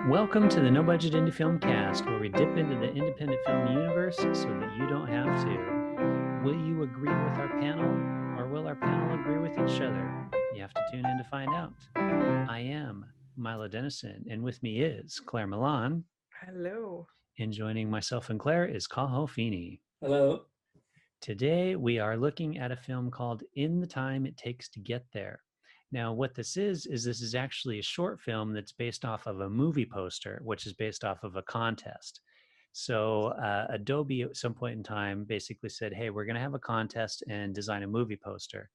Welcome to the No Budget Indie Filmcast, where we dip into the independent film universe so that you don't have to. Will you agree with our panel, or will our panel agree with each other? You have to tune in to find out. I am Milo Dennison, and with me is Claire Milan. Hello. And joining myself and Claire is Cathal Feeney. Hello. Today, we are looking at a film called In the Time It Takes to Get There. Now, what this is this is actually a short film that's based off of a movie poster, which is based off of a contest. So Adobe at some point in time basically said, hey, we're going to have a contest and design a movie poster.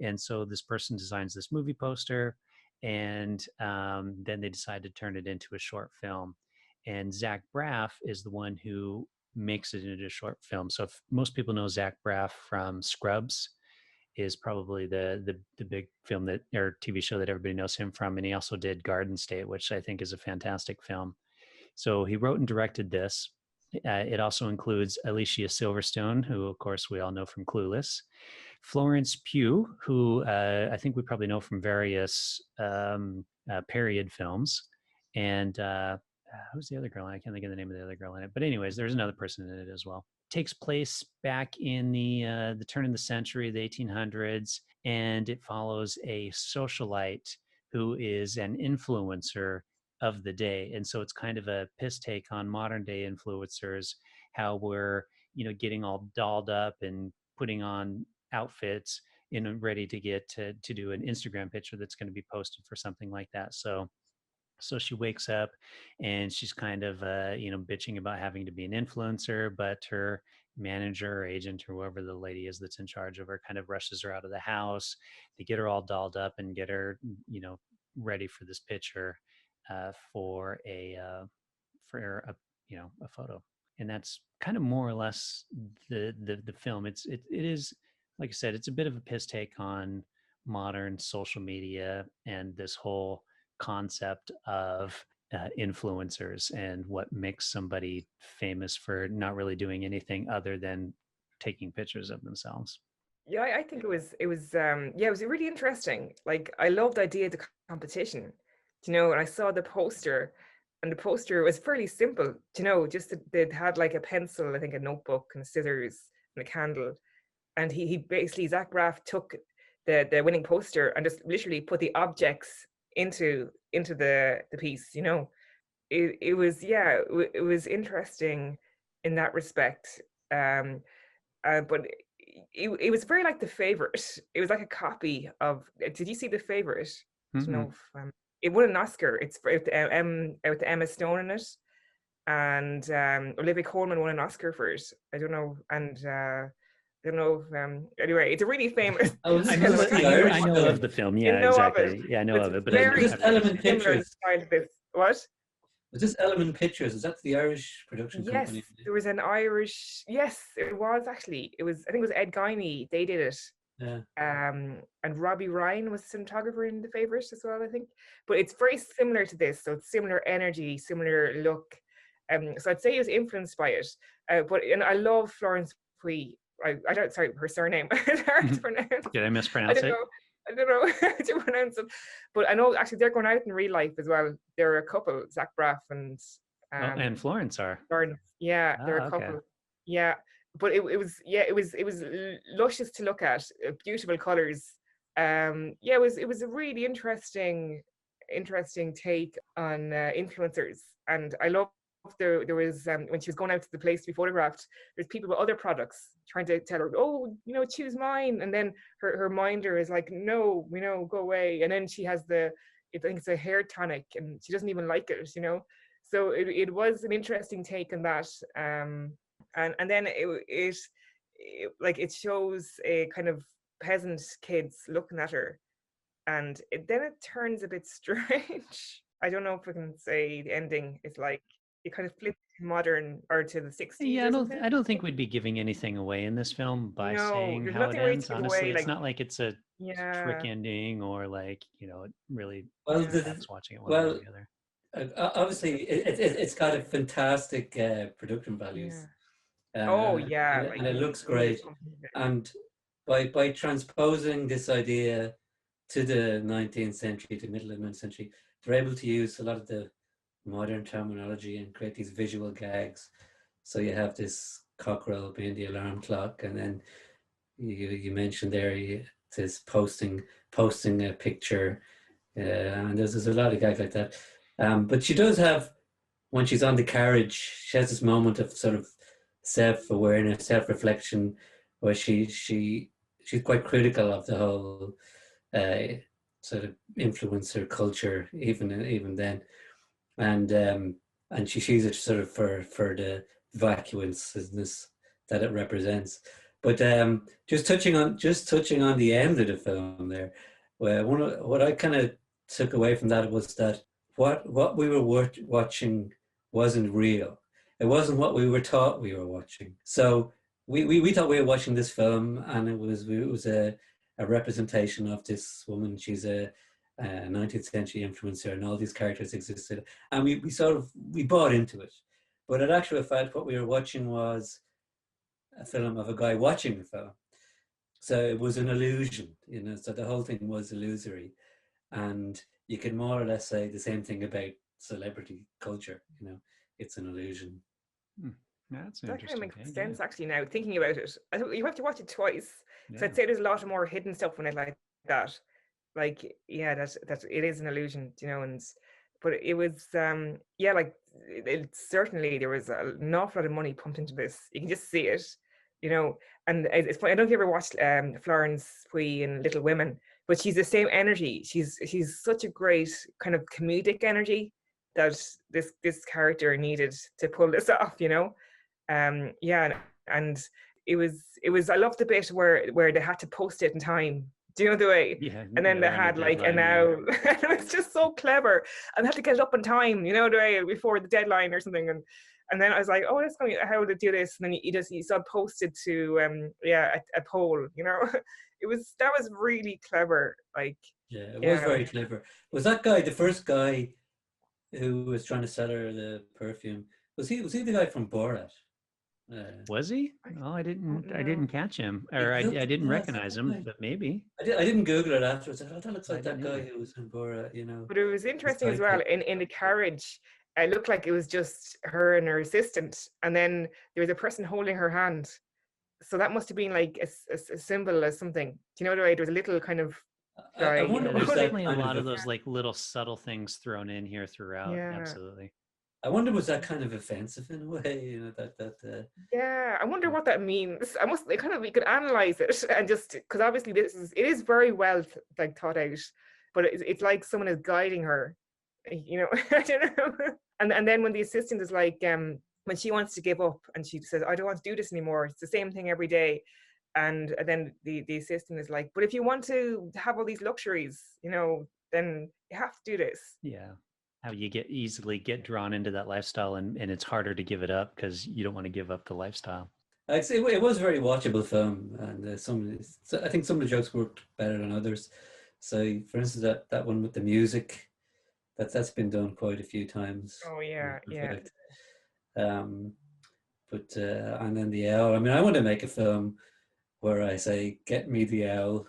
And so this person designs this movie poster, and then they decide to turn it into a short film. And Zach Braff is the one who makes it into a short film. So if most people know Zach Braff from Scrubs, is probably the big film that or TV show that everybody knows him from. And he also did Garden State, which I think is a fantastic film. So he wrote and directed this. It also includes Alicia Silverstone, who of course we all know from Clueless, Florence Pugh, who I think we probably know from various period films, and who's the other girl? I can't think of the name of the other girl in it. But anyways, there's another person in it as well. Takes place back in the turn of the century, the 1800s, and it follows a socialite who is an influencer of the day. And so it's kind of a piss take on modern day influencers, how we're, getting all dolled up and putting on outfits and ready to get to do an Instagram picture that's going to be posted for something like that. So she wakes up and she's kind of, bitching about having to be an influencer, but her manager or agent or whoever the lady is that's in charge of her kind of rushes her out of the house. They get her all dolled up and get her, ready for this picture for a photo. And that's kind of more or less the film. It is, like I said, it's a bit of a piss take on modern social media and this whole concept of influencers and what makes somebody famous for not really doing anything other than taking pictures of themselves. Yeah, I think it was it was really interesting. Like, I loved the idea of the competition, and I saw the poster, and the poster was fairly simple, just that they'd had like a pencil, I think a notebook and scissors and a candle, and he basically, Zach Braff, took the winning poster and just literally put the objects into the piece. It was interesting in that respect. But it was very like The Favorite. It was like a copy of. Did you see The Favorite? I don't know if, it won an Oscar. It's with Emma Stone in it, and Olivia Colman won an Oscar for it. I don't know, and I don't know if, anyway, it's a really famous. I know of the film. Yeah, exactly. Yeah, I know of it. But just Element Pictures. What? Was this Element Pictures? Is that the Irish production yes, company? There was an Irish. Yes, it was actually. I think it was Ed Guiney. They did it. Yeah. And Robbie Ryan was the cinematographer in The Favourite as well, I think. But it's very similar to this, so it's similar energy, similar look. So I'd say he was influenced by it. And I love Florence Pugh. I don't. Sorry, her surname. It's hard to pronounce. Did I mispronounce it? I don't know how to pronounce it, but I know actually they're going out in real life as well. They're a couple, Zach Braff and and Florence are. Florence. Yeah, they're a couple. Okay. Yeah, but it was luscious to look at, beautiful colors. It was a really interesting take on influencers, and I love. There was when she was going out to the place to be photographed, there's people with other products trying to tell her, oh, choose mine, and then her minder is like, no, go away, and then she has I think it's a hair tonic, and she doesn't even like it, so it was an interesting take on that, and then it shows a kind of peasant kids looking at her, and then it turns a bit strange. I don't know if we can say the ending is like it kind of flipped modern or to the 60s. Yeah, I don't think we'd be giving anything away in this film by saying how it ends. Honestly, it's not like it's a trick ending or like it really. Well, watching it one way or the other. Obviously, it's got a fantastic production values. Yeah. And it looks great. And by transposing this idea to the 19th century, to middle of the 19th century, they're able to use a lot of the modern terminology and create these visual gags. So you have this cockerel being the alarm clock, and then you mentioned there this posting a picture, and there's a lot of gags like that. But she does have, when she's on the carriage, she has this moment of sort of self-awareness, self-reflection, where she's quite critical of the whole sort of influencer culture, even then, and she sees it sort of for the vacuousness that it represents. But just touching on the end of the film there, where what I kind of took away from that was that what we were watching wasn't real. It wasn't what we were taught we were watching. So we thought we were watching this film, and it was a representation of this woman. She's a 19th century influencer, and all these characters existed, and we bought into it. But in actual fact, what we were watching was a film of a guy watching the film. So it was an illusion, so the whole thing was illusory. And you can more or less say the same thing about celebrity culture, it's an illusion. That's that kind of makes thing, sense actually now, thinking about it. You have to watch it twice. So I'd say there's a lot more hidden stuff in it like that. Like, yeah, that it is an illusion, but it was like it certainly there was an awful lot of money pumped into this. You can just see it, and it's funny. I don't know if you ever watched Florence Pugh in Little Women, but she's the same energy. She's such a great kind of comedic energy that this character needed to pull this off, and it was I love the bit where they had to post it in time. Do you know the way? Yeah. And then they had like an hour. It was just so clever, and they had to get it up in time. You know the way, before the deadline or something. And then I was like, oh, that's funny. How would they do this? And then you saw posted to a poll. That was really clever. Like, yeah, it was very clever. Was that guy the first guy who was trying to sell her the perfume? Was he the guy from Borat? Was he? Oh, I didn't catch him, or I didn't recognize him, but maybe. I didn't Google it afterwards. I thought that looks like that guy who was in Borat, But it was interesting as well. In the carriage, it looked like it was just her and her assistant, and then there was a person holding her hand. So that must have been like a symbol or something. Do you know the way? There was a little kind of. I wonder, there's definitely a kind lot of those like little subtle things thrown in here throughout. Yeah. Absolutely. I wonder, was that kind of offensive in a way? Yeah, I wonder what that means. We could analyze it, and just because obviously it is very well thought out, but it's like someone is guiding her, I don't know. And then when the assistant is like, when she wants to give up and she says, I don't want to do this anymore. It's the same thing every day. And then the assistant is like, but if you want to have all these luxuries, then you have to do this. Yeah. How you easily get drawn into that lifestyle, and it's harder to give it up because you don't want to give up the lifestyle. I'd say it was a very watchable film, and I think some of the jokes worked better than others. So, for instance, that one with the music, that's been done quite a few times. Oh yeah, yeah. But and then the owl. I mean, I want to make a film where I say, "Get me the owl."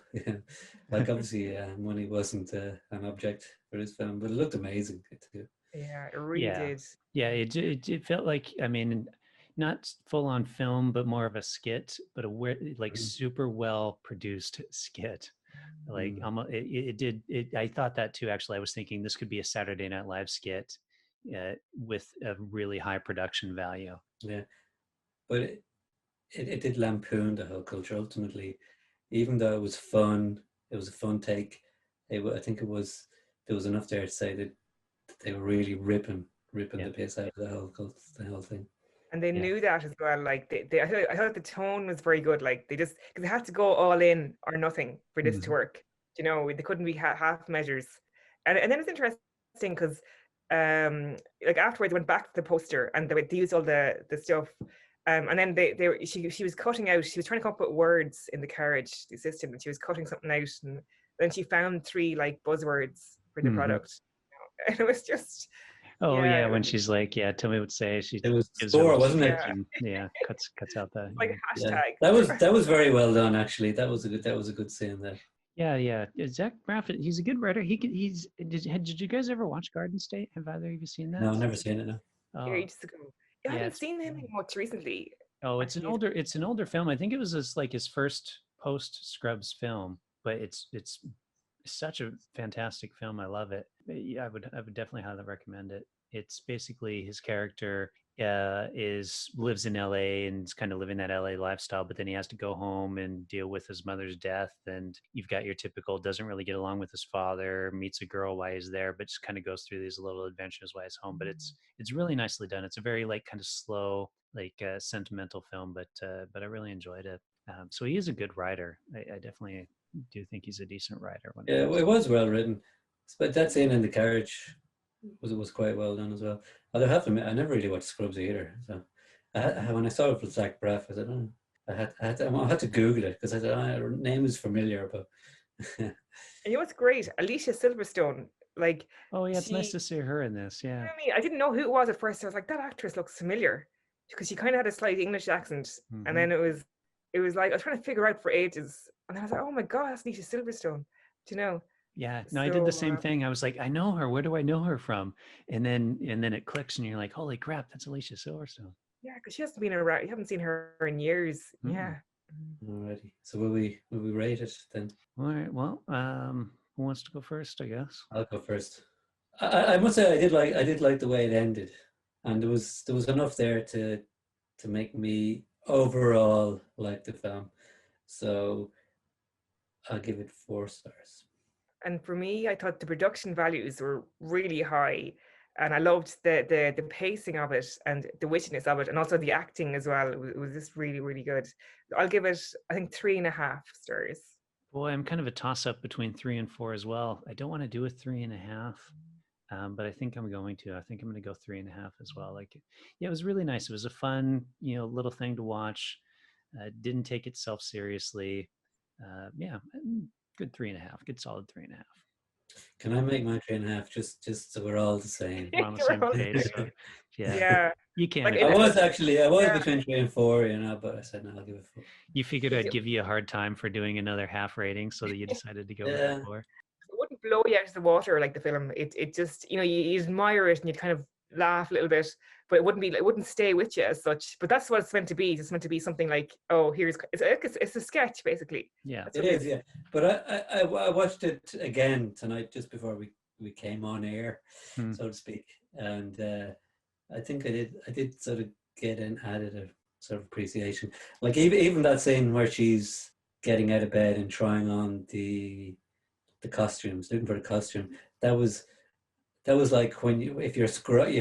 Like, obviously, money wasn't an object for this film, but it looked amazing too. Yeah, it really did. Yeah, it felt like, I mean, not full on film, but more of a skit, but super well produced skit. Like, I thought that too. Actually, I was thinking this could be a Saturday Night Live skit with a really high production value. Yeah, but it did lampoon the whole culture ultimately, even though it was fun. It was a fun take. I think there was enough there to say that they were really ripping the piss out of the whole thing. And they knew that as well. Like I thought the tone was very good. Like because they had to go all in or nothing for this to work. They couldn't be half measures. And then it's interesting because like afterwards they went back to the poster and they used all the stuff. And then she was cutting out. She was trying to come up with words in the carriage, the assistant, and she was cutting something out. And then she found 3 like buzzwords for the product. And it was just. Oh yeah, when she's like, tell me what to say. It was score, wasn't it? Yeah, cuts out the like hashtag. Yeah. That was very well done. Actually, that was a good scene there. Yeah. Zach Braff, he's a good writer. Did you guys ever watch Garden State? Have either of you seen No, that? I've never seen it. No. Yeah, Oh, ages ago. Yeah, I yeah, haven't it's seen him much recently. oh, Actually, it's an older film. I think it was like his first post Scrubs film, but it's such a fantastic film. I love it. Yeah, I would definitely highly recommend it. It's basically his character is lives in LA and is kind of living that LA lifestyle, but then he has to go home and deal with his mother's death. And you've got your typical doesn't really get along with his father, meets a girl while he's there, but just kind of goes through these little adventures while he's home. But it's really nicely done. It's a very like kind of slow, like sentimental film, but I really enjoyed it. So he is a good writer. I definitely do think he's a decent writer when it Yeah, comes it to. was well written, but that scene in the carriage was quite well done as well. Although I have to admit, I never really watched Scrubs either. So when I saw it with Zach Braff, I said, oh, I had to Google it because I said, her name is familiar, but and you know what's great? Alicia Silverstone, like Oh yeah, it's nice she, to see her in this. you know Yeah. what I mean? I didn't know who it was at first. I was like, that actress looks familiar because she kind of had a slight English accent, and Hmm. then it was like I was trying to figure out for ages, and then I was like, oh my god, that's Alicia Silverstone. Do you know? Yeah. No, I did the So same thing. I was like, I know her. Where do I know her from? And then it clicks, and you're like, holy crap, that's Alicia Silverstone. yeah, because she hasn't been around. You haven't seen her in years. Mm-mm. Yeah. alrighty. So will we rate it then? All right. Well, who wants to go first? I guess. I'll go first. I must say I did like the way it ended, and there was enough there to make me overall like the film. So I'll give it 4 stars. And for me, I thought the production values were really high, and I loved the pacing of it and the wittiness of it, and also the acting as well. It was just really really good. I'll give it, I think, 3.5 stars. Boy, I'm kind of a toss up between 3 and 4 as well. I don't want to do a 3.5. But I think I'm going to. I think I'm going to go 3.5 as well. Like, yeah, it was really nice. It was a fun, little thing to watch. Didn't take itself seriously. Yeah, good 3.5. Good solid 3.5. Can I make my 3.5 just so we're all the same? We're on the You're same all page. the So, same. yeah, Yeah, you can like if I you in want. was yeah. between 3 and 4, but I said no, I'll give it 4. You figured Did I'd you- give you a hard time for doing another half rating, so that you decided to go with the Yeah, 4. It wouldn't blow you out of the water like the film. It just, you admire it and you'd kind of laugh a little bit, but it wouldn't stay with you as such. But that's what it's meant to be. It's meant to be something like, oh, it's a sketch basically. Yeah. That's it what it is. is. Yeah, but I watched it again tonight just before we came on air, Hmm. so to speak, and I think I did sort of get an added sort of appreciation. Like even that scene where she's getting out of bed and trying on the costumes, looking for the costume. That was like when if you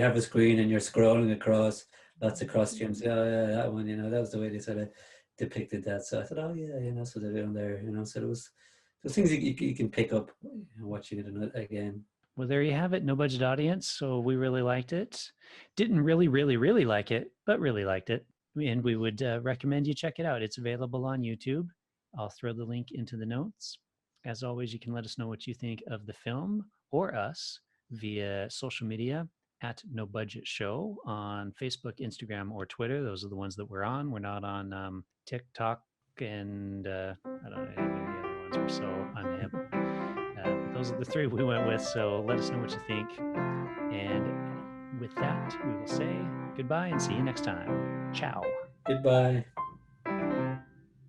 have a screen and you're scrolling across lots of costumes. Yeah, that one. That was the way they sort of depicted that. So I thought, oh yeah, that's what they're doing there. So those things you can pick up watching it again. Well, there you have it. No budget audience. So we really liked it. Didn't really, really, really like it, but really liked it. And we would recommend you check it out. It's available on YouTube. I'll throw the link into the notes. As always, you can let us know what you think of the film or us via social media at No Budget Show on Facebook, Instagram, or Twitter. Those are the ones that we're on. We're not on TikTok and I don't know any of the other ones. We're so unhip. But those are the 3 we went with. So let us know what you think. And with that, we will say goodbye and see you next time. Ciao. Goodbye.